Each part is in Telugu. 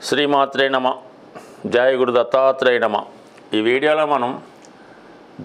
శ్రీమాత్రే నమ. జయ గురు దత్తాత్రేయ నమ. ఈ వీడియోలో మనం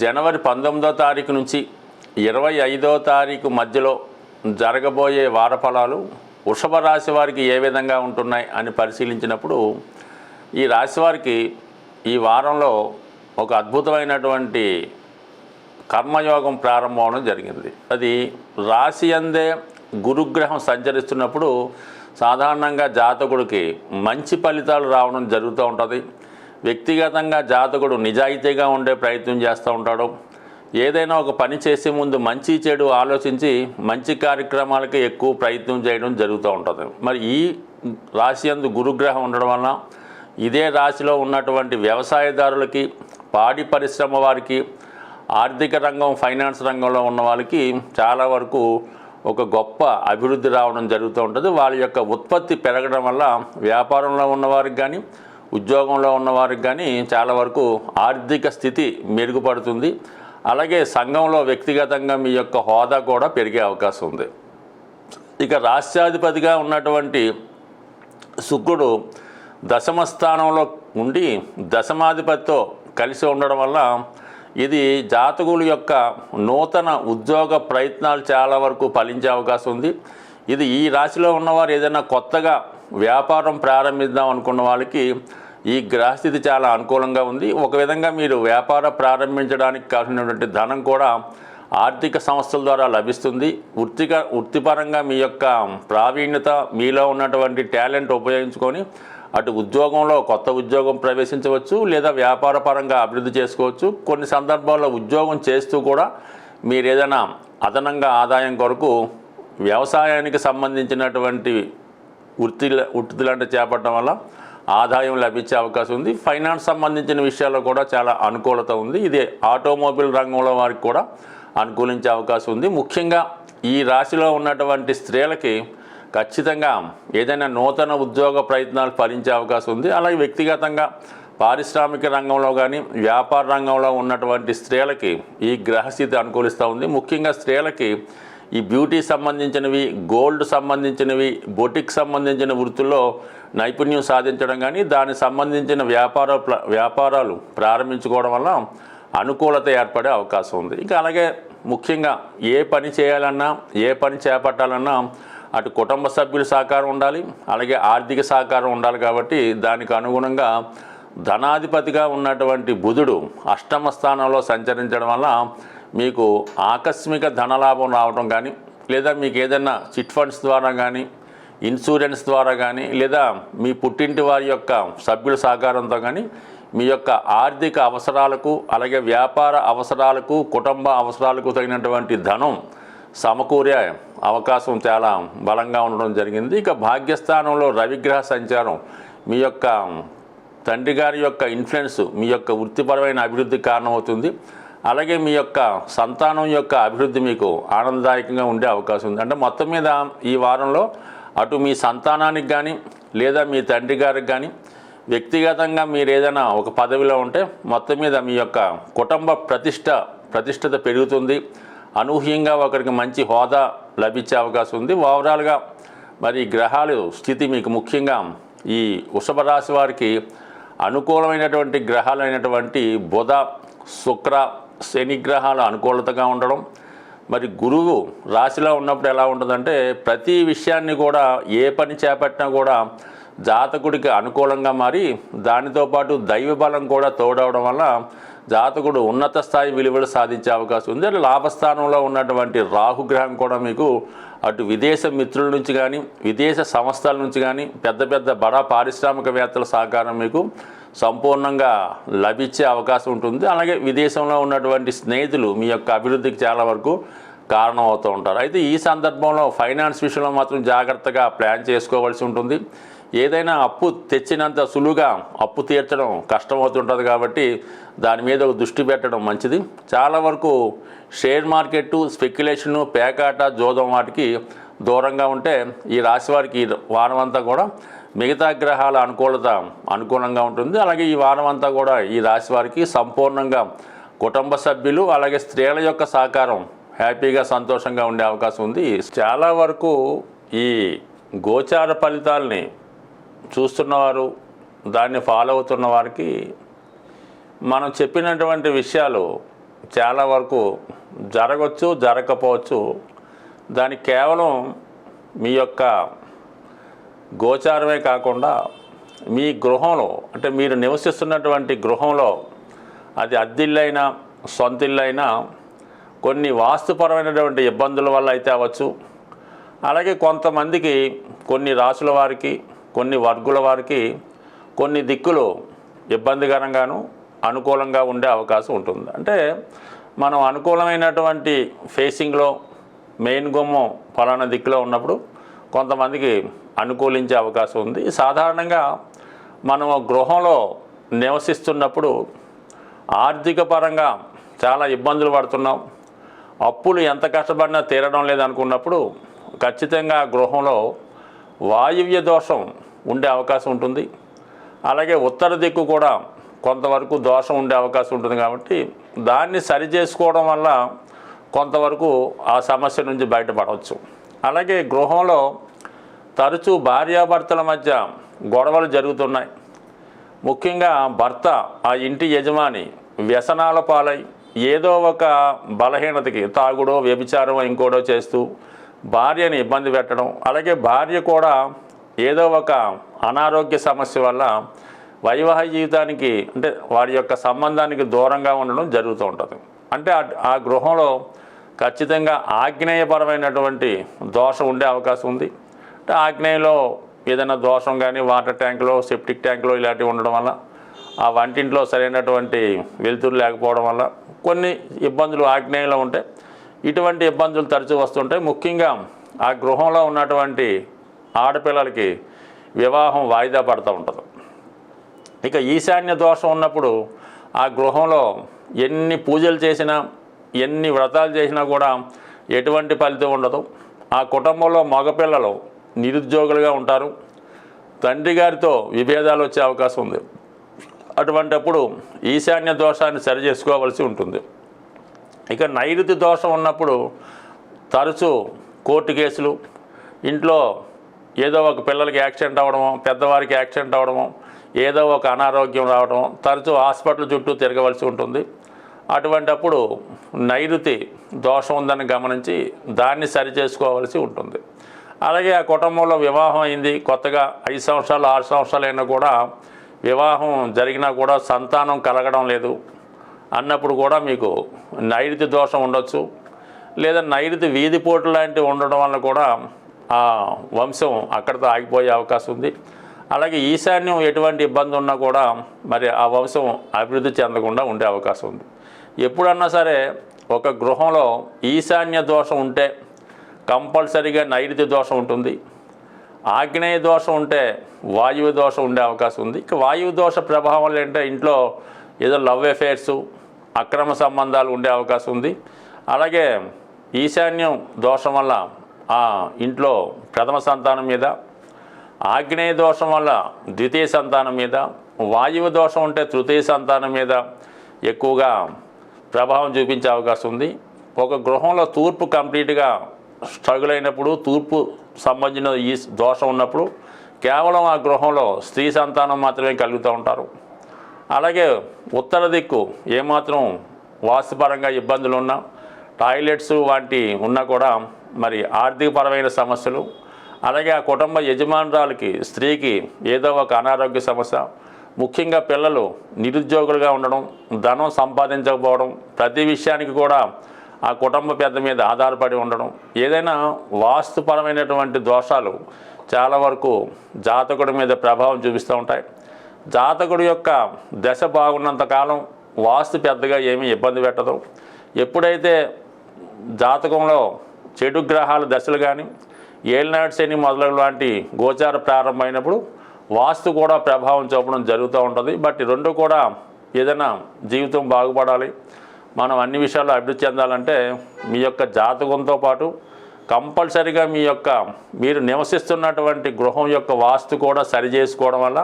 జనవరి 19వ తారీఖు నుంచి 25వ తారీఖు మధ్యలో జరగబోయే వార ఫలాలు వృషభ రాశి వారికి ఏ విధంగా ఉంటున్నాయి అని పరిశీలించినప్పుడు ఈ రాశి వారికి ఈ వారంలో ఒక అద్భుతమైనటువంటి కర్మయోగం ప్రారంభం అవడం జరిగింది. అది రాశి అందే గురుగ్రహం సంచరిస్తున్నప్పుడు సాధారణంగా జాతకుడికి మంచి ఫలితాలు రావడం జరుగుతూ ఉంటుంది. వ్యక్తిగతంగా జాతకుడు నిజాయితీగా ఉండే ప్రయత్నం చేస్తూ ఉంటాడు. ఏదైనా ఒక పని చేసే ముందు మంచి చెడు ఆలోచించి మంచి కార్యక్రమాలకి ఎక్కువ ప్రయత్నం చేయడం జరుగుతూ ఉంటుంది. మరి ఈ రాశి యందు గురుగ్రహం ఉండడం వలన ఇదే రాశిలో ఉన్నటువంటి వ్యవసాయదారులకి, పాడి పరిశ్రమ వారికి, ఆర్థిక రంగం, ఫైనాన్స్ రంగంలో ఉన్న వాళ్ళకి చాలా వరకు ఒక గొప్ప అభివృద్ధి రావడం జరుగుతూ ఉంటుంది. వాళ్ళ యొక్క ఉత్పత్తి పెరగడం వల్ల వ్యాపారంలో ఉన్నవారికి కానీ, ఉద్యోగంలో ఉన్నవారికి కానీ చాలా వరకు ఆర్థిక స్థితి మెరుగుపడుతుంది. అలాగే సంఘంలో వ్యక్తిగతంగా మీ యొక్క హోదా కూడా పెరిగే అవకాశం ఉంది. ఇక రాష్ట్రాధిపతిగా ఉన్నటువంటి శుక్రుడు దశమ స్థానంలో ఉండి దశమాధిపతితో కలిసి ఉండడం వల్ల ఇది జాతకుల యొక్క నూతన ఉద్యోగ ప్రయత్నాలు చాలా వరకు ఫలించే అవకాశం ఉంది. ఇది ఈ రాశిలో ఉన్నవారు ఏదైనా కొత్తగా వ్యాపారం ప్రారంభిద్దాం అనుకున్న వాళ్ళకి ఈ గ్రహస్థితి చాలా అనుకూలంగా ఉంది. ఒక విధంగా మీరు వ్యాపారం ప్రారంభించడానికి కావాల్సినటువంటి ధనం కూడా ఆర్థిక సంస్థల ద్వారా లభిస్తుంది. వృత్తిపరంగా మీ యొక్క ప్రావీణ్యత, మీలో ఉన్నటువంటి టాలెంట్ ఉపయోగించుకొని అటు ఉద్యోగంలో కొత్త ఉద్యోగం ప్రవేశించవచ్చు, లేదా వ్యాపార పరంగా అభివృద్ధి చేసుకోవచ్చు. కొన్ని సందర్భాల్లో ఉద్యోగం చేస్తూ కూడా మీరు ఏదైనా అదనంగా ఆదాయం కొరకు వ్యవసాయానికి సంబంధించినటువంటి వృత్తులాంటి చేపట్టడం వల్ల ఆదాయం లభించే అవకాశం ఉంది. ఫైనాన్స్ సంబంధించిన విషయాల్లో కూడా చాలా అనుకూలత ఉంది. ఇదే ఆటోమొబైల్ రంగంలో వారికి కూడా అనుకూలించే అవకాశం ఉంది. ముఖ్యంగా ఈ రాశిలో ఉన్నటువంటి స్త్రీలకి ఖచ్చితంగా ఏదైనా నూతన ఉద్యోగ ప్రయత్నాలు ఫలించే అవకాశం ఉంది. అలాగే వ్యక్తిగతంగా పారిశ్రామిక రంగంలో కానీ, వ్యాపార రంగంలో ఉన్నటువంటి స్త్రీలకి ఈ గ్రహస్థితి అనుకూలిస్తూ ఉంది. ముఖ్యంగా స్త్రీలకి ఈ బ్యూటీ సంబంధించినవి, గోల్డ్ సంబంధించినవి, బొటిక్ సంబంధించిన వృత్తుల్లో నైపుణ్యం సాధించడం కానీ, దానికి సంబంధించిన వ్యాపారాలు ప్రారంభించుకోవడం వల్ల అనుకూలత ఏర్పడే అవకాశం ఉంది. ఇంకా అలాగే ముఖ్యంగా ఏ పని చేయాలన్నా, ఏ పని చేపట్టాలన్నా అటు కుటుంబ సభ్యుల సహకారం ఉండాలి, అలాగే ఆర్థిక సహకారం ఉండాలి. కాబట్టి దానికి అనుగుణంగా ధనాధిపతిగా ఉన్నటువంటి బుధుడు అష్టమ స్థానంలో సంచరించడం వల్ల మీకు ఆకస్మిక ధనలాభం రావడం కానీ, లేదా మీకు ఏదైనా చిట్ ఫండ్స్ ద్వారా కానీ, ఇన్సూరెన్స్ ద్వారా కానీ, లేదా మీ పుట్టింటి వారి యొక్క సభ్యుల సహకారంతో కానీ మీ యొక్క ఆర్థిక అవసరాలకు, అలాగే వ్యాపార అవసరాలకు, కుటుంబ అవసరాలకు తగినటువంటి ధనం సమకూరే అవకాశం చాలా బలంగా ఉండడం జరిగింది. ఇక భాగ్యస్థానంలో రవిగ్రహ సంచారం మీ యొక్క తండ్రి గారి యొక్క ఇన్ఫ్లుయెన్స్ మీ యొక్క వృత్తిపరమైన అభివృద్ధికి కారణమవుతుంది. అలాగే మీ యొక్క సంతానం యొక్క అభివృద్ధి మీకు ఆనందదాయకంగా ఉండే అవకాశం ఉంది. అంటే మొత్తం మీద ఈ వారంలో అటు మీ సంతానానికి కానీ, లేదా మీ తండ్రి గారికి కానీ, వ్యక్తిగతంగా మీరు ఏదైనా ఒక పదవిలో ఉంటే మొత్తం మీద మీ యొక్క కుటుంబ ప్రతిష్టత పెరుగుతుంది. అనూహ్యంగా ఒకరికి మంచి హోదా లభించే అవకాశం ఉంది. ఓవరాల్గా మరి గ్రహాలు స్థితి మీకు ముఖ్యంగా ఈ వృషభ రాశి వారికి అనుకూలమైనటువంటి గ్రహాలైనటువంటి బుధ, శుక్ర, శని గ్రహాలు అనుకూలతగా ఉండడం, మరి గురువు రాశిలో ఉన్నప్పుడు ఎలా ఉంటుందంటే ప్రతి విషయాన్ని కూడా ఏ పని చేపట్టినా కూడా జాతకుడికి అనుకూలంగా మారి దానితో పాటు దైవ బలం కూడా తోడవడం వల్ల జాతకుడు ఉన్నత స్థాయి విలువలు సాధించే అవకాశం ఉంది. లాభస్థానంలో ఉన్నటువంటి రాహుగ్రహం కూడా మీకు అటు విదేశ మిత్రుల నుంచి కానీ, విదేశ సంస్థల నుంచి కానీ, పెద్ద బడా పారిశ్రామికవేత్తల సహకారం మీకు సంపూర్ణంగా లభించే అవకాశం ఉంటుంది. అలాగే విదేశంలో ఉన్నటువంటి స్నేహితులు మీ యొక్క అభివృద్ధికి చాలా వరకు కారణం అవుతూ ఉంటారు. అయితే ఈ సందర్భంలో ఫైనాన్స్ విషయంలో మాత్రం జాగ్రత్తగా ప్లాన్ చేసుకోవాల్సి ఉంటుంది. ఏదైనా అప్పు తెచ్చినంత సులువుగా అప్పు తీర్చడం కష్టమవుతుంటుంది. కాబట్టి దాని మీద ఒక దృష్టి పెట్టడం మంచిది. చాలా వరకు షేర్ మార్కెట్టు, స్పెక్యులేషను, పేకాట, జోదం వాటికి దూరంగా ఉంటే ఈ రాశి వారికి వారం అంతా కూడా మిగతా గ్రహాల అనుకూలంగా ఉంటుంది. అలాగే ఈ వారం అంతా కూడా ఈ రాశి వారికి సంపూర్ణంగా కుటుంబ సభ్యులు అలాగే స్త్రీల యొక్క సహకారం హ్యాపీగా సంతోషంగా ఉండే అవకాశం ఉంది. చాలా వరకు ఈ గోచార ఫలితాలని చూస్తున్నవారు, దాన్ని ఫాలో అవుతున్న వారికి మనం చెప్పినటువంటి విషయాలు చాలా వరకు జరగవచ్చు, జరగకపోవచ్చు. దానికి కేవలం మీ యొక్క గోచారమే కాకుండా మీ గృహంలో, అంటే మీరు నివసిస్తున్నటువంటి గృహంలో, అది అద్దిల్లైనా సొంత ఇల్లైనా కొన్ని వాస్తుపరమైనటువంటి ఇబ్బందుల వల్ల అయితే అవ్వచ్చు. అలాగే కొంతమందికి కొన్ని రాసుల వారికి, కొన్ని వర్గుల వారికి కొన్ని దిక్కులు ఇబ్బందికరంగాను అనుకూలంగా ఉండే అవకాశం ఉంటుంది. అంటే మనం అనుకూలమైనటువంటి ఫేసింగ్లో మెయిన్ గుమ్మం ఫలానా దిక్కులో ఉన్నప్పుడు కొంతమందికి అనుకూలించే అవకాశం ఉంది. సాధారణంగా మనం గృహంలో నివసిస్తున్నప్పుడు ఆర్థిక పరంగా చాలా ఇబ్బందులు పడుతున్నాం, అప్పులు ఎంత కష్టపడినా తీరడం లేదనుకున్నప్పుడు ఖచ్చితంగా గృహంలో వాయువ్య దోషం ఉండే అవకాశం ఉంటుంది. అలాగే ఉత్తర దిక్కు కూడా కొంతవరకు దోషం ఉండే అవకాశం ఉంటుంది. కాబట్టి దాన్ని సరి చేసుకోవడం వల్ల కొంతవరకు ఆ సమస్య నుంచి బయటపడవచ్చు. అలాగే గృహంలో తరచూ భార్యాభర్తల మధ్య గొడవలు జరుగుతున్నాయి. ముఖ్యంగా భర్త, ఆ ఇంటి యజమాని వ్యసనాల పాలై ఏదో ఒక బలహీనతకి తాగుడో వ్యభిచారమో ఇంకోటో చేస్తూ భార్యని ఇబ్బంది పెట్టడం, అలాగే భార్య కూడా ఏదో ఒక అనారోగ్య సమస్య వల్ల వైవాహిక జీవితానికి, అంటే వారి యొక్క సంబంధానికి దూరంగా ఉండడం జరుగుతూ ఉంటుంది. అంటే ఆ గృహంలో ఖచ్చితంగా ఆగ్నేయపరమైనటువంటి దోషం ఉండే అవకాశం ఉంది. అంటే ఆగ్నేయలో ఏదైనా దోషం కానీ వాటర్ ట్యాంకులో, సెప్టిక్ ట్యాంకులో ఇలాంటివి ఉండడం వల్ల, ఆ వంటింట్లో సరైనటువంటి వెలుతురు లేకపోవడం వల్ల కొన్ని ఇబ్బందులు ఆగ్నేయంలో ఉంటే ఇటువంటి ఇబ్బందులు తరచూ వస్తుంటాయి. ముఖ్యంగా ఆ గృహంలో ఉన్నటువంటి ఆడపిల్లలకి వివాహం వాయిదా పడుతూ ఉంటుంది. ఇక ఈశాన్య దోషం ఉన్నప్పుడు ఆ గృహంలో ఎన్ని పూజలు చేసినా, ఎన్ని వ్రతాలు చేసినా కూడా ఎటువంటి ఫలితం ఉండదు. ఆ కుటుంబంలో మగపిల్లలు నిరుద్యోగులుగా ఉంటారు, తండ్రి గారితో విభేదాలు వచ్చే అవకాశం ఉంది. అటువంటప్పుడు ఈశాన్య దోషాన్ని సరి చేసుకోవాల్సి ఉంటుంది. ఇక నైరుతి దోషం ఉన్నప్పుడు తరచూ కోర్టు కేసులు, ఇంట్లో ఏదో ఒక పిల్లలకి యాక్సిడెంట్ అవ్వడమో, పెద్దవారికి యాక్సిడెంట్ అవ్వడమో, ఏదో ఒక అనారోగ్యం రావడం, తరచూ హాస్పిటల్ చుట్టూ తిరగవలసి ఉంటుంది. అటువంటప్పుడు నైరుతి దోషం ఉందని గమనించి దాన్ని సరి చేసుకోవాల్సి ఉంటుంది. అలాగే ఆ కుటుంబంలో వివాహం అయింది, కొత్తగా 5 సంవత్సరాలు 6 సంవత్సరాలు అయినా కూడా వివాహం జరిగినా కూడా సంతానం కలగడం లేదు అన్నప్పుడు కూడా మీకు నైరుతి దోషం ఉండొచ్చు. లేదా నైరుతి వీధిపోటు లాంటివి ఉండడం వల్ల కూడా ఆ వంశం అక్కడితో ఆగిపోయే అవకాశం ఉంది. అలాగే ఈశాన్యం ఎటువంటి ఇబ్బంది ఉన్నా కూడా మరి ఆ వంశం అభివృద్ధి చెందకుండా ఉండే అవకాశం ఉంది. ఎప్పుడన్నా సరే ఒక గృహంలో ఈశాన్య దోషం ఉంటే కంపల్సరీగా నైరుతి దోషం ఉంటుంది. ఆగ్నేయ దోషం ఉంటే వాయువు దోషం ఉండే అవకాశం ఉంది. ఇక వాయువు దోష ప్రభావం ఏంటంటే ఇంట్లో ఏదో లవ్ అఫేర్సు, అక్రమ సంబంధాలు ఉండే అవకాశం ఉంది. అలాగే ఈశాన్యం దోషం వల్ల ఆ ఇంట్లో ప్రథమ సంతానం మీద, ఆగ్నేయ దోషం వల్ల ద్వితీయ సంతానం మీద, వాయువు దోషం ఉంటే తృతీయ సంతానం మీద ఎక్కువగా ప్రభావం చూపించే అవకాశం ఉంది. ఒక గృహంలో తూర్పు కంప్లీట్గా స్ట్రగుల్ అయినప్పుడు, తూర్పు సంబంధించిన ఈ దోషం ఉన్నప్పుడు కేవలం ఆ గృహంలో స్త్రీ సంతానం మాత్రమే కలుగుతూ ఉంటారు. అలాగే ఉత్తర దిక్కు ఏమాత్రం వాస్తుపరంగా ఇబ్బందులు ఉన్నా, టాయిలెట్స్ వంటి ఉన్నా కూడా మరి ఆర్థికపరమైన సమస్యలు, అలాగే ఆ కుటుంబ యజమానురాలకి, స్త్రీకి ఏదో ఒక అనారోగ్య సమస్య, ముఖ్యంగా పిల్లలు నిరుద్యోగులుగా ఉండడం, ధనం సంపాదించకపోవడం, ప్రతి విషయానికి కూడా ఆ కుటుంబ పెద్ద మీద ఆధారపడి ఉండడం, ఏదైనా వాస్తుపరమైనటువంటి దోషాలు చాలా వరకు జాతకుడి మీద ప్రభావం చూపిస్తూ ఉంటాయి. జాతకుడి యొక్క దశ బాగున్నంతకాలం వాస్తు పెద్దగా ఏమీ ఇబ్బంది పెట్టదు. ఎప్పుడైతే జాతకంలో చెడు గ్రహాల దశలు కానీ, ఏలినాటి శని మొదలగు లాంటి గోచార ప్రారంభమైనప్పుడు వాస్తు కూడా ప్రభావం చూపడం జరుగుతూ ఉంటుంది. బట్ రెండు కూడా ఏదైనా జీవితం బాగుపడాలి, మనం అన్ని విషయాల్లో అభివృద్ధి చెందాలంటే మీ యొక్క జాతకంతో పాటు కంపల్సరీగా మీరు నివసిస్తున్నటువంటి గృహం యొక్క వాస్తు కూడా సరి చేసుకోవడం వల్ల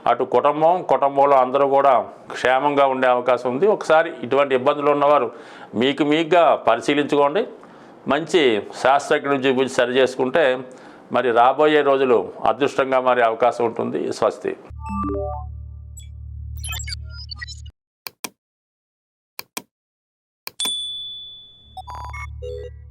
అటు కుటుంబంలో అందరూ కూడా క్షేమంగా ఉండే అవకాశం ఉంది. ఒకసారి ఇటువంటి ఇబ్బందులు ఉన్నవారు మీకుగా పరిశీలించుకోండి. మంచి శాస్త్రజ్ఞుని చూపించి సరి చేసుకుంటే మరి రాబోయే రోజులు అదృష్టంగా మారే అవకాశం ఉంటుంది. స్వస్తి. you